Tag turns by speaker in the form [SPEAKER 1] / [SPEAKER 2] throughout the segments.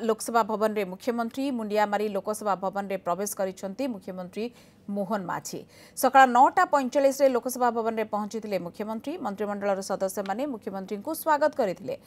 [SPEAKER 1] लोकसभा भवन रे मुख्यमंत्री मुंडियामारी लोकसभा भवन रे प्रवेश करिसेंती मुख्यमंत्री मोहन माझी सका 9:45 रे लोकसभा भवन रे पहुंचीथिले मुख्यमंत्री मंत्रिमंडल सदस्य माने मुख्यमंत्री को स्वागत करिथिले।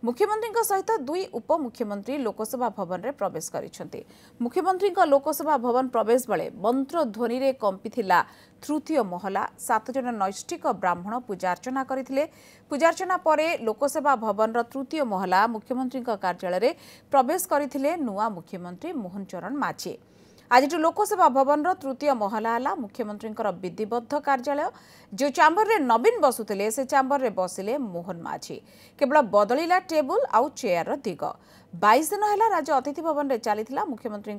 [SPEAKER 1] मुख्यमंत्री सहित दुई उपमुख्यमंत्री लोकसभा भवन रे प्रवेश करिसेंती। मुख्यमंत्री लोकसभा भवन प्रवेश बेले मंत्र ध्वनि रे कंपिथिला तृतीय महला 7 जन नैष्ठिक ब्राह्मण पूजार्चना करथिले। पूजार्चना परे लोकसभा भवन रो तृतीय महला मुख्यमंत्री कार्यालय रे प्रवेश करथिले नुआ मुख्यमंत्री मोहन चरण माझी। आज लोकसभा भवन रो तृतीय महला हला मुख्यमंत्री विधिबद्ध कार्यालय। जो चैम्बर रे नवीन बसुथिले से चैम्बर रे बसिले मोहन माझी। केवल बदलिला टेबुल आउ चेयर रो दिग। 22 दिन हला राज्य अतिथि भवन रे चलीथिला मुख्यमंत्री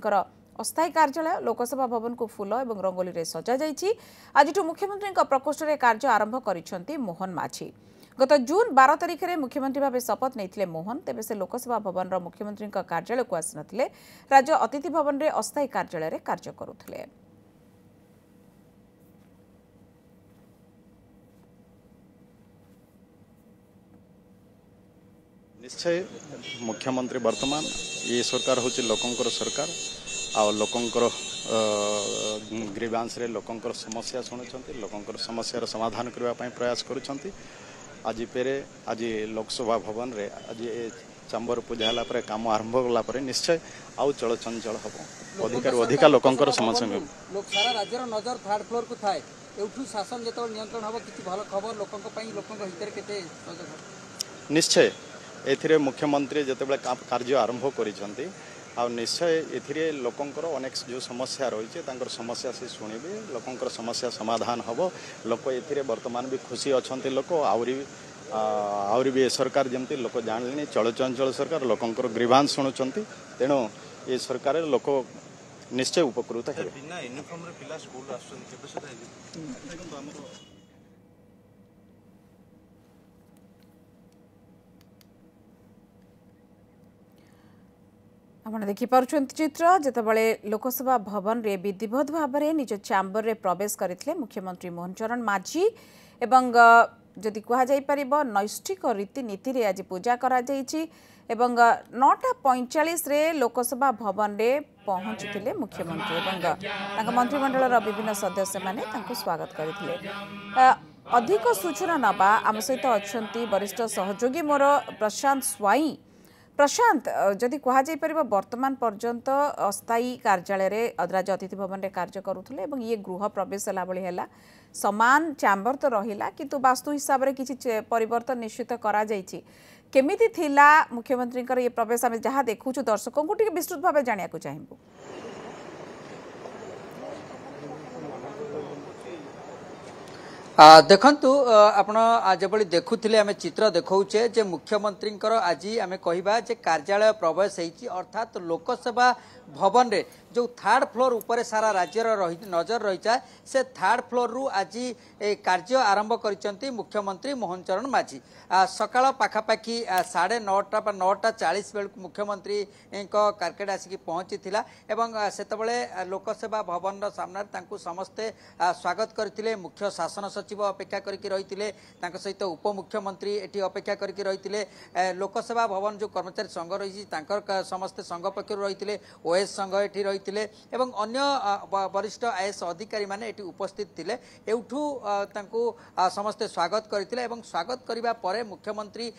[SPEAKER 1] अस्थायी कार्यालय। लोकसभा भवन को फूल और रंगोली रे सजा जाइछि। आज मुख्यमंत्री प्रकोष्ठ रे कार्य आरंभ करिसेंती मोहन माझी। गत जून 12 तारिख में मुख्यमंत्री भाव शपथ नहीं मोहन तेबे से लोकसभा भवन रो मुख्यमंत्री कार्यालय को आसनथिले। राज्य अतिथि भवन रे अस्थायी कार्यालय रे कार्य करुथिले।
[SPEAKER 2] निश्चय मुख्यमंत्री वर्तमान ये सरकार होची लोकंकर सरकार आ लोकंकर ग्रीवांस रे लोकंकर समस्या शुणुचंती लोकंकर समस्या समाधान करबा पई प्रयास करूचंती। आज लोकसभा भवन रे आज चैम्बर पूजा हला पर काम आरंभ गला पर निश्चय आउ चलचंचल हम अधिकार लोकंकर समस्या
[SPEAKER 3] लोक सारा राज्य नजर थर्ड फ्लोर को थाए एठू शासन जेतो नियंत्रण हबो किछि भलो खबर लोकंक पई लोकंक हितर केते
[SPEAKER 2] निश्चय एथिरे मुख्यमंत्री जेतेबेले कार्य आरंभ करिसंती आ निश्चय एथिरे लोकंकर अनेक जो समस्या रही है समस्या से शुणवे लोकंकर समस्या समाधान हम लोक एथिरे वर्तमान भी खुशी अच्छा लोक आहरी भी ए सरकार जमती लोक जान चलचंचल सरकार लोकंकर ग्रीवांस शुणुंट तेणु ये सरकार लोक निश्चय उपकृत है।
[SPEAKER 1] आपण देखिपुं चित्र जितेबाला लोकसभा भवन रे विधिवत भाव में निज चैम्बर रे प्रवेश करथिले मुख्यमंत्री मोहन चरण माझी एवं जदि कह जाई परिबो नैष्ठिक रीतिनीति रे आज पूजा करा जाईची एवं 9:45 रे लोकसभा भवन रे पहुंचथिले मुख्यमंत्री एवं मंत्रिमंडल विभिन्न सदस्य माने तांको स्वागत करथिले। अधिक सूचना नबा आम सहित अच्छी वरिष्ठ सहयोगी मोर प्रशांत स्वाई। प्रशांत जदि कह जाई परिबो वर्तमान पर्यंत अस्थायी कार्यालय रे राज्य अतिथि भवन रे कार्य करुथले एवं ये गृह प्रवेश हला बळी हला समान चैम्बर तो रहिला किंतु वास्तु हिसाब रे किछि परिवर्तन निश्चित करा जाईछि। केमिति थिला मुख्यमंत्री ये प्रवेश आम जहाँ देखु दर्शकों को विस्तृत भाव जानिया को चाहिबो।
[SPEAKER 3] देखंतु आपण आज बड़ी देखुथिले आमे चित्र देखौचे जे मुख्यमंत्री आज आमे कहिबा जे कार्यालय प्रवेश हेछि अर्थात लोकसभा भवन रे जो थर्ड फ्लोर ऊपर सारा राज्यर नजर रही है से थर्ड फ्लोर रु आज कार्य आरंभ करिसेंती मुख्यमंत्री मोहन चरण माझी। सकाळ पाखापाखि 9:30 9:40 बेल मुख्यमंत्री कार्केट आसिक पहुंची थिला एवं सेतबेले लोकसभा भवन सामने तांकु समस्ते स्वागत करथिले। मुख्य शासन सचिव अपेक्षा करके रही सहित उपमुख्यमंत्री एटी अपेक्षा करके रही लोकसभा भवन जो कर्मचारी संघ रही समस्ते संघ पक्ष रही ओएस संघ एटी रही एवं अन्य वरिष्ठ आईएएस अधिकारी माने एटी उपस्थित थिले एउठू तांकू समस्ते स्वागत करथिले एवं स्वागत करिबा परे मुख्यमंत्री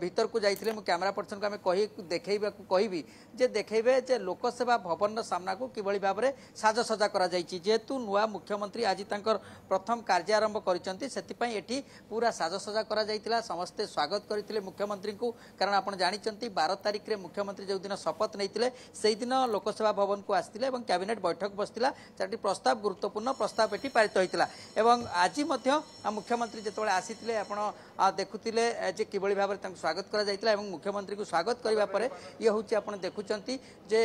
[SPEAKER 3] भीतर को जाइथिले। मु कैमरा पर्सन को आमे देखैबा को कहिबी जे देखैबे जे लोकसभा भवन सामना को किबळी भाबरे साजसजा करा जाइछि जेतु नुआ मुख्यमंत्री आज तांकर प्रथम कार्य आरंभ करिसंती सेतिपई एटी पूरा साजसजा करा जाइतिला समस्ते स्वागत करथिले मुख्यमंत्री को कारण आपण जानिचंती 12 तारिख रे मुख्यमंत्री जो दिन शपथ नैतिले सेहि दिन लोकसभा भवन को आस्थिले एवं कैबिनेट बैठक बसतिला चारटी प्रस्ताव गुरुत्वपूर्ण प्रस्ताव एटी पारित होइतिला एवं आज मध्य मुख्यमंत्री जेतबेले आसीतिले आपण देखुतिले जे किबळी भाबरे तांको स्वागत करा जाइतिला एवं मुख्यमंत्री को स्वागत करिबा परे ये होची आपण देखुचंती जे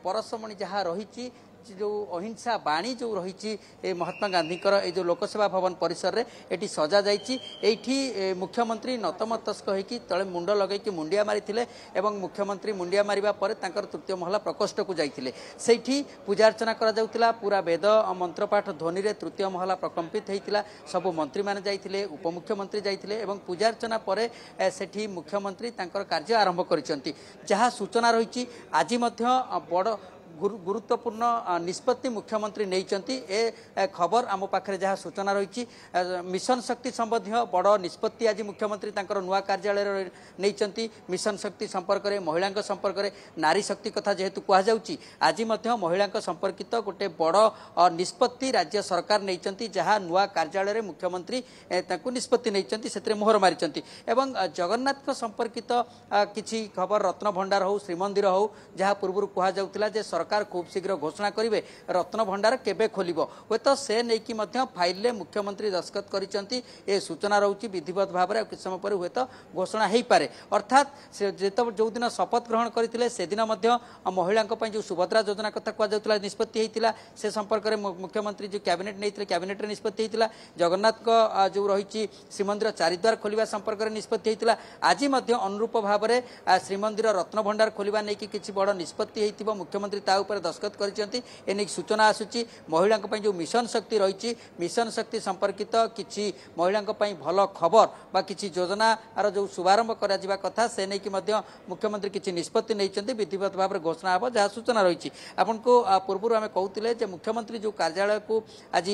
[SPEAKER 3] परसमणी जहा रहिची जो अहिंसा बाणी जो रही महात्मा गांधी ये जो लोकसेवा भवन परिसर में ये सजा जाइए मुख्यमंत्री नतमस्तक होगी तले मुंड लगे मुंडिया मारी मुख्यमंत्री मुंडिया मारिबा परे तांकर तृतीय महला प्रकोष्ठ को जाइए से पूजा अर्चना करा पूरा वेद मंत्रपाठ ध्वनि रे तृतीय महला प्रकंपित होता सब मंत्री मैंने जाइए उपमुख्यमंत्री जाइए पूजा अर्चना पर सेठी मुख्यमंत्री तांकर कार्य आरंभ करिसेंती जहाँ सूचना रही आज बड़ गुरुत्वपूर्ण निष्पत्ति मुख्यमंत्री नहीं ए खबर आम पाखे जहाँ सूचना रही मिशन शक्ति संबंधी बड़ निष्पत्ति आज मुख्यमंत्री तांकर नुआ कार्यालय नहीं मिशन शक्ति संपर्क में महिला संपर्क में नारी शक्ति कथा जेहेतु कहुच्छी आज महिला संपर्कित गोटे बड़ निष्पत्ति राज्य सरकार नहीं जहाँ नुआ कार्यालय मुख्यमंत्री निष्पत्ति नहीं से मोहर मारी जगन्नाथ संपर्कित किसी खबर रत्न भंडार हो श्रीमंदिर हो जहाँ पूर्व कहुला सरकार खूब शीघ्र घोषणा करेंगे रत्न भंडार केबे खोलिबो हे तो से नहीं फाइल मुख्यमंत्री दस्तखत करिसेंती ए सूचना रहुची विधिवत भाव में किछ समय पर हुए तो घोषणा हो पारे अर्थात जो दिन शपथ ग्रहण करते से दिन महिला जो सुभद्रा योजना कथा कहुला निष्पत्ति होता से संपर्क में मुख्यमंत्री जो कैबिनेट नहीं कैबिनेट रे निष्पत्ति होता जगन्नाथ जो रही श्रीमंदिर चारिद्वार खोलिबा संपर्क में निष्पत्ति होता आज अनुरूप भाव में श्रीमंदिर रत्न भंडार खोलिबा नहीं कि बड़ निष्पत्ति होता मुख्यमंत्री ऊपर दस्तखत कर सूचना आसूची महिला जो मिशन शक्ति रही मिशन शक्ति संपर्कित किसी महिला भल खबर बा किसी योजनार जो शुभारंभ करा कथा से नहीं मुख्यमंत्री किसी निष्पत्ति नहीं विधिवत भाव में घोषणा हम जहाँ सूचना रही आपको पूर्व आम कहते मुख्यमंत्री जो कार्यालय को आज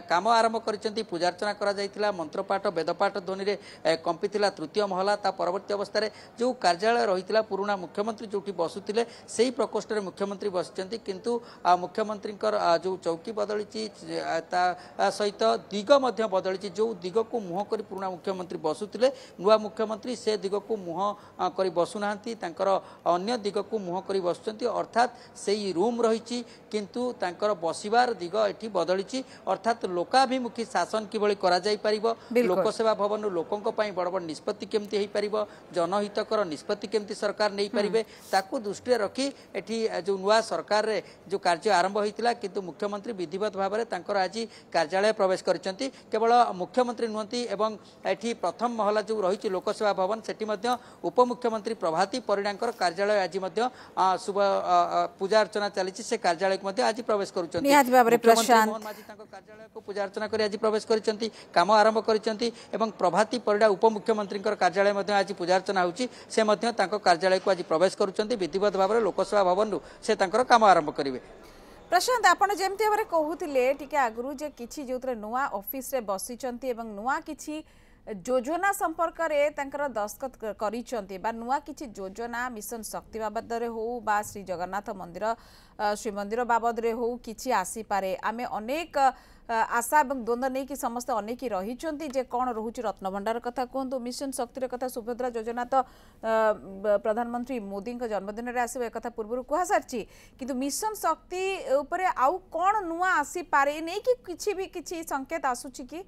[SPEAKER 3] काम आरंभ कर पूजा अर्चना करा मंत्रपाठ वेदपाठ ध्वनि में कंपिला तृतीय महला परवर्ती अवस्था जो कार्यालय रही पुराणा मुख्यमंत्री जो बसुले से ही प्रकोष्ठ में मुख्यमंत्री बस किंतु मुख्यमंत्री जो चौकी बदली सहित दिग बदली जो दिग को मुह कर पुराणा मुख्यमंत्री बसुले नुआ मुख्यमंत्री से दिग को मुह कर बसुना अन्य दिग को मुह कर बसुंट अर्थात से रूम रही किंतु तांकर बसिबार दिग एठी बदली अर्थात लोकाभिमुखी शासन किभली करा जाई परिबो लोकसेवा भवन लोकों बड़ बड़ निष्पत्ति केमती हो पारिबो जनहितकर निष्पत्ति केमती सरकार नहीं पारिबे ताकू दृष्टि रखी एठी जो नुआ सरकार रे जो कार्य आरंभ होता किंतु मुख्यमंत्री विधिवत भाव में आज कार्यालय प्रवेश करछंती केवल मुख्यमंत्री नुहंती एवं एठी प्रथम महला जो रही लोकसेवा भवन सेठी उपमुख्यमंत्री प्रभाती परिणांकर कार्यालय आज शुभ पूजा अर्चना चली से कार्यालय को आज प्रवेश करुछंती मोहन माझी कार्यालय को पूजा अर्चना कर आज प्रवेश करछंती काम आरंभ करछंती एवं प्रभाती परिणा उपमुख्यमंत्री कार्यालय आज पूजा अर्चना होची से कार्यालय को आज प्रवेश करुछंती विधिवत भाव में लोकसेवा भवन से काम आरंभ करेंगे
[SPEAKER 1] प्रशांत आपड़ जमती भाव में कहते टी आगु जे कि जो नुआ ऑफिस रे बसी नुआ किछि योजना संपर्क में दस्तखत कर नुआ किछि योजना मिशन शक्ति बाबद हो बा श्री जगन्नाथ मंदिर श्रीमंदिर बाबद हो किछि आसी पारे आमे अनेक आशा और द्वंद्व नहीं कि समस्त अनेक रही जे कौन रोचे रत्न भंडार कथा कहतु मिशन शक्तिर कथा सुभद्रा योजना तो प्रधानमंत्री मोदी जन्मदिन में आसो एक पूर्व कह सारी किंतु मिशन शक्ति उपरे आउ कौन नुआ आसी पारे नहीं कि किछि भी किछि संकेत आसुची कि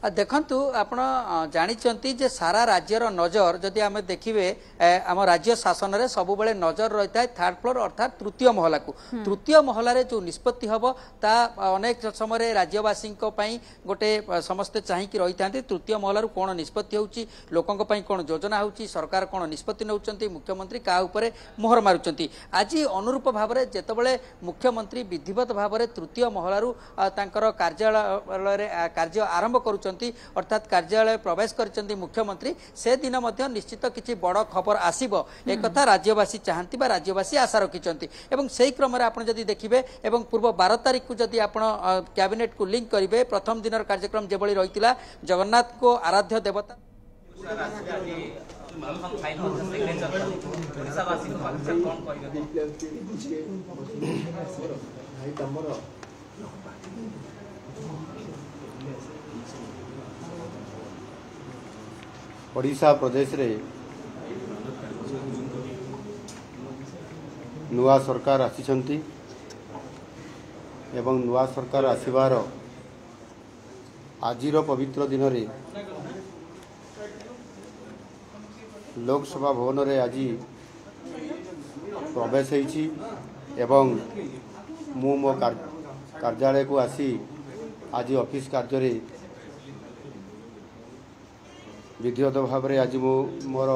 [SPEAKER 3] देखंतु आपण जानिचंती जे सारा राज्यर नजर जदि आम देखिए आम राज्य शासन में सब बेले नजर रही है थर्ड फ्लोर अर्थात तृतीय महला को तृतीय महलार जो निष्पत्ति हम ता अनेक समय राज्यवासी गोटे समस्ते चाहिए रही था तृतीय महलार कौन निष्पत्ति होची लोकों कौन योजना होची सरकार कौन निष्पत्ति नौचंती मुख्यमंत्री क्या ऊपर मोहर मारुचंती आज अनुरूप भाव में जेतबेले मुख्यमंत्री विधिवत भाव में तृतीय महलारू तांकर कार्यालय कार्य आरंभ करुचंती अर्थात कार्यालय प्रवेश करचंती मुख्यमंत्री से दिन निश्चित किसी बड़ खबर आसीबो एक कथा राज्यवासी चाहती बा राज्यवासी आशा रखिचंती एवं सही क्रम में आपण जदि देखिबे एवं पूर्व 12 तारीख को जदि आपण कैबिनेट को लिंक करिवे प्रथम दिनर कार्यक्रम जेबळी रहितिला जगन्नाथ को आराध्य देवता
[SPEAKER 4] ओडिशा प्रदेश रे नुआ सरकार आसीछंती एवं नुआ सरकार आसीबार आजिर पवित्र दिन रे लोकसभा भवन रे आज प्रवेश होईछि एवं मु मो कार्यालय को आसी आज ऑफिस कार्य रे विधिवत भाव में आज मु मोर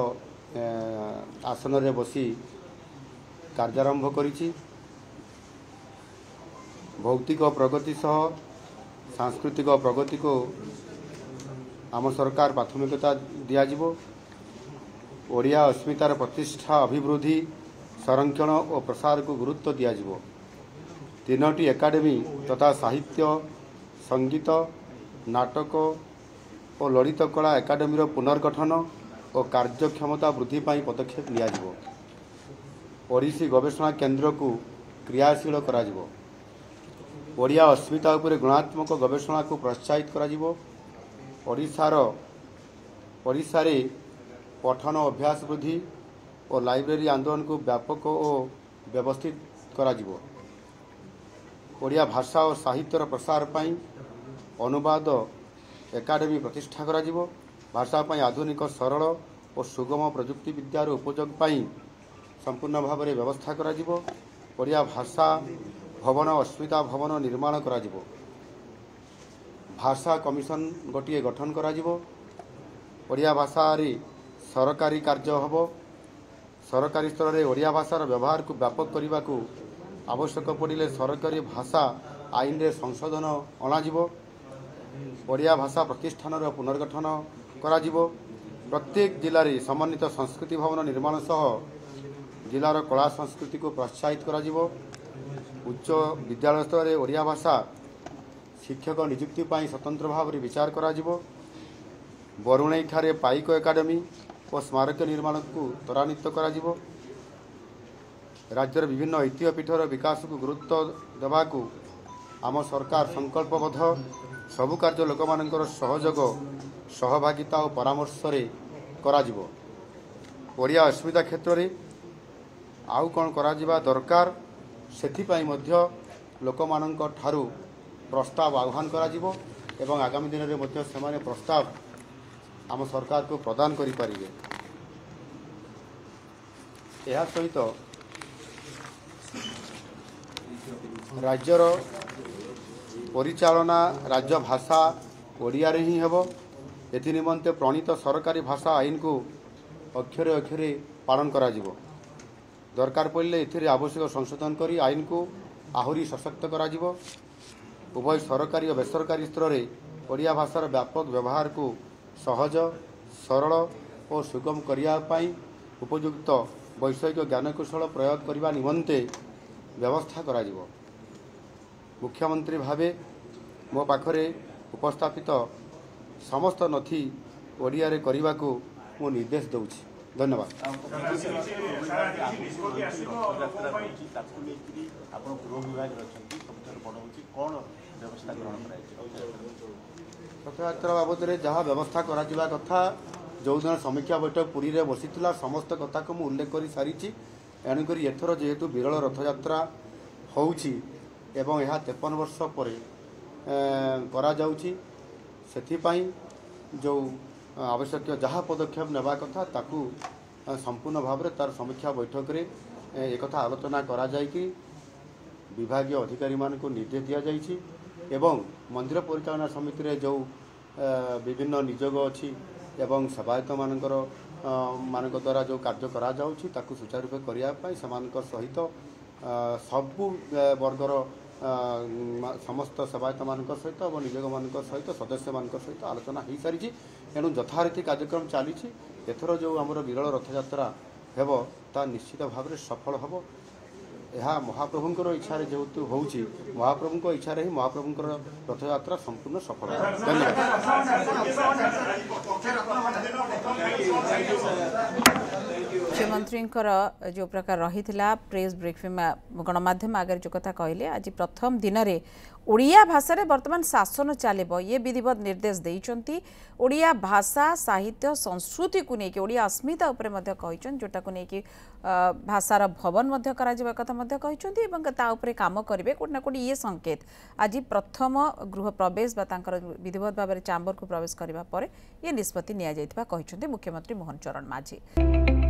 [SPEAKER 4] आसन रे बसी कार्यारंभ करिछि। भौतिक प्रगति सह सांस्कृतिक प्रगति को आम सरकार प्राथमिकता दियाजिबो। ओडिया अस्मितार प्रतिष्ठा अभिवृद्धि संरक्षण और प्रसार को गुरुत्व दियाजिबो। 3टी एकाडेमी तथा साहित्य संगीत नाटक और ललित कला एकाडेमी पुनर्गठन और कार्यक्षमता वृद्धि पाई पदक्षेप लियाजिबो। ओडिसी गवेषणा केन्द्र को क्रियाशील कराजिबो। ओडिया अस्मिता उपरे गुणात्मक गवेषणा को प्रोत्साहित कराजिबो। ओडिशा रे पठन अभ्यास वृद्धि और लाइब्रेरी आंदोलन को व्यापक और व्यवस्थित कराजिबो। ओडिया भाषा और साहित्यर प्रसार पाई अनुवाद एकाडेमी प्रतिष्ठा कराजिबो। भाषा पाई आधुनिक सरल और सुगम प्रजुक्ति विद्यार उपयोग पाई संपूर्ण भाव में व्यवस्था कराजिबो। ओडिया भाषा भवन अस्मिता भवन निर्माण कराजिबो। भाषा कमिशन गोटे गठन कराजिबो। ओडिया भाषा रे सरकारी कार्य हबो। सरकारी स्तर में ओडिया भाषार व्यवहार को व्यापक करने को आवश्यक पड़े सरकारी भाषा आईन रे संशोधन अणाजिबो। ओडिया भाषा प्रतिष्ठान पुनर्गठन कराजिबो। प्रत्येक जिले में समन्वित संस्कृति भवन निर्माण सह जिलार कला संस्कृति को प्रोत्साहित कराजिबो। उच्च विद्यालय स्तर में ओडिया भाषा शिक्षक नियुक्ति पाई स्वतंत्र भाव में विचार कराजिबो। बरुणई ठारे पाइक एकाडेमी और स्मारक निर्माण को त्वरान्वित कराजिबो। राज्यर विभिन्न ऐतिह्य पीठर विकास को गुरुत्व देवाकू आम सरकार संकल्पबद्ध। सबु कार्य लोक मानकर सहयोग सहभागिता और परामर्श रे कराजिबो। ओडिया अस्मिता क्षेत्र में आउ कौन कराजिबा दरकार सेथिपाई मध्य लोक मानकर ठारू प्रस्ताव आह्वान कराजिबो एवं आगामी दिन में मध्य सेमाने प्रस्ताव आम सरकार को प्रदान करि पारिबे। एहा सहित राज्यर परिचालना राज्य भाषा ओडिया रे ही हेबो। एथि निमंते प्रणीत सरकारी भाषा आईन को अक्षरे अक्षरे पालन कराजिबो। दरकार पड़े एथिरे आवश्यक संशोधन करी आईन को आहुरी सशक्त कराजिबो। उभय सरकारी और बेसरकारी स्तर में ओडिया भाषार व्यापक व्यवहार को सहज सरल और सुगम करने उपयुक्त वैषयिक ज्ञानकौशल प्रयोग करने निमंते व्यवस्था कराजिबो। मुख्यमंत्री भावे मो पाखरे उपस्थापित समस्त नथी ओडिया रे करने को मु निर्देश दूची। धन्यवाद। रथयात्रा बाबद जहाँ व्यवस्था करा कथा जो दिन समीक्षा बैठक पुरी रे बसीथिला समस्त कथा को मु उल्लेख कर सारी। एणुक एथर जेहेतु विरल रथयात्रा होउछि एवं यह 53 वर्ष पर करा जाउछि सेथिपाई जो आवश्यक जहाँ पदक्षेप नेबा कथा ताकू संपूर्ण भाव में तार समीक्षा बैठक रे एक आलोचना करा जाय कि विभागीय अधिकारी मान को निर्देश दिया जाइछि एवं मंदिर परिचालना समिति रे जो विभिन्न नियोग अछि एवं सेवायत मानक द्वारा जो कार्य करा जाउछि ताकू सुचारू रूपे करिया पई समानकर सहित सबु वर्गर समस्त सेवायत मान सहित और नियोग मान सहित सदस्य मान सहित आलोचना हो सारी। एणु यथारीति कार्यक्रम चली एथर जो आमर विरल रथयात्रा हेब ता निश्चित भाव में सफल हम। यह महाप्रभुंकर इच्छा जेहेतु होउछि महाप्रभुंक इच्छा ही महाप्रभुंकर रथयात्रा संपूर्ण सफल। धन्यवाद।
[SPEAKER 1] मुख्यमंत्री जो प्रकार रही प्रेस ब्रीफिंग गणमाध्यम आगे जो कथा कहले आज प्रथम दिन में ओडिया भाषा रे वर्तमान शासन चलो ये विधिवत निर्देश देइचंती ओडिया भाषा साहित्य संस्कृति को लेकिन ओडिया अस्मिता उपर जोटा को लेकिन भाषार भवन कथा काम करेंगे कोटना कोटी ये संकेत आज प्रथम गृह प्रवेश विधिवत भाव में चैम्बर को प्रवेश करने ये निष्पत्ति मुख्यमंत्री मोहन चरण माझी।